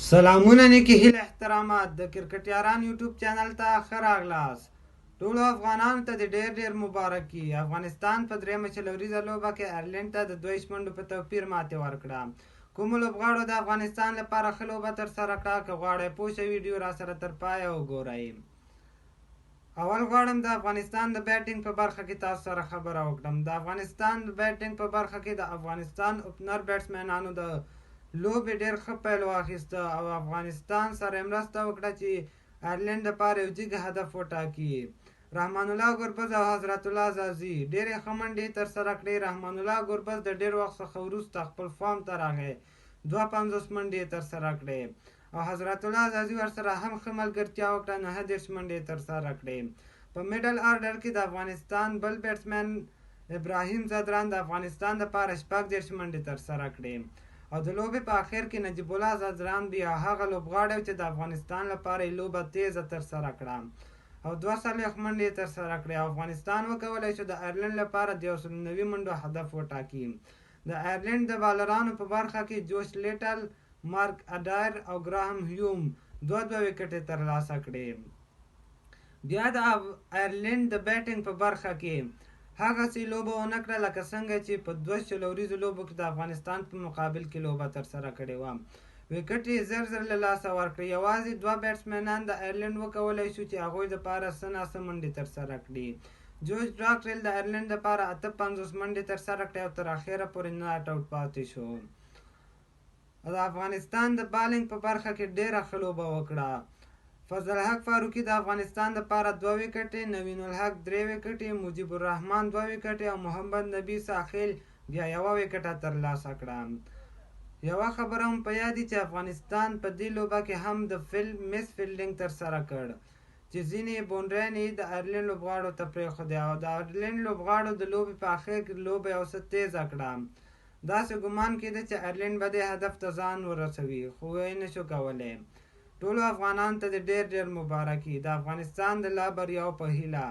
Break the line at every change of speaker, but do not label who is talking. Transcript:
سلامونه نیکی هیله احترامات د کرکټ یاران یوټیوب چینل ته ښه راغلاست. ټولو افغانانو ته د ډېر مبارکي. افغانستان په درېیمه چلوریزه لوبه کې آیرلینډ ته د 2 منډو په توپیر ماتې ورکړه. کومو لوبغاړو د افغانستان لپاره ښه لوبه ترسره کړه؟ که غواړئ پوه شئ ویډیو راسره تر پایه وګورئ. اول غواړم د افغانستان د بیټینګ په برخه کې تاسو سره خبره وکړم. د افغانستان د بیټینګ په برخه کې د افغانستان اوپنر بیټسمنانو د لوبې ډېر ښه پیل واخیسته او افغانستان سره یې مرسته وکړه چې آیرلینډ دپاره یو جګ هدف وټاکي. رحمان الله ګربز او حضرت الله عزازي ډېرې ښه منډې ترسره کړې. رحمان الله ګربز د ډېر وخت څخه وروسته خپل فارم ته راغی، 52 منډې یې ترسره کړې او حضرت الله عزازي ورسره هم ښه ملګرتیا وکړه، 39 منډې یې ترسره کړې. په میډل آرډر کې د افغانستان بل بیټسمن ابراهیم ځدران د افغانستان دپاره 40 منډې ترسره کړې او د لوبې په اخر کې نجیب الله ځدران بیا هغه لوبغاړی چې د افغانستان لپاره یې لوبه تیزه ترسره کړه او 42 منډې یې ترسره کړې او افغانستان وکولی شو د آیرلینډ لپاره د 190 منډو هدف وټاکي. د آیرلینډ د بالرانو په برخه کې جوش لیټل، مارک اډایر او ګراهم هیوم 2 وکټې ترلاسه کړې. بیا د آیرلینډ د بیټینګ په برخه کې هغسې لوبه ونه کړه لکه څنګه چې په 2 چلوریزو لوبو کې د افغانستان په مقابل کې لوبه ترسره کړې وه. وکټ یې زر له لاسه ورکړې. یوازې 2 بیټسمنان د آیرلینډ وکولی شو چې هغوی دپاره څه ناڅه منډې ترسره کړي. جوش ډاکټرل د آیرلینډ دپاره 58 منډې ترسره کړې او تر اخره پورې ناټ اوټ پاتې شو. د افغانستان د بالینګ په برخه کې ډېره ښه لوبه وکړه. فضل الحق فاروقي د افغانستان لپاره 2 وکټې، نوین الحق 3 وکټې، مجیب الرحمن 2 وکټې او محمد نبی ساحل بیا 1 وکټه ترلاسه کړه. یوه خبره هم په یاد چې افغانستان په دې لوبه کې هم د مس فیلډینګ ترسره کړ چې ځینې بونډران یې د آیرلینډ لوبغاړو ته پرېښودې او د آیرلینډ لوبغاړو د لوبې په اخر کې لوبه یو څه تیزه کړه. داسې ګمان کېده چې آیرلینډ به دې هدف ته ځان ورسوي خو یې نشو کولی. ټولو افغانانو ته د ډېر مبارکي. د افغانستان د لا بریاو په هیله.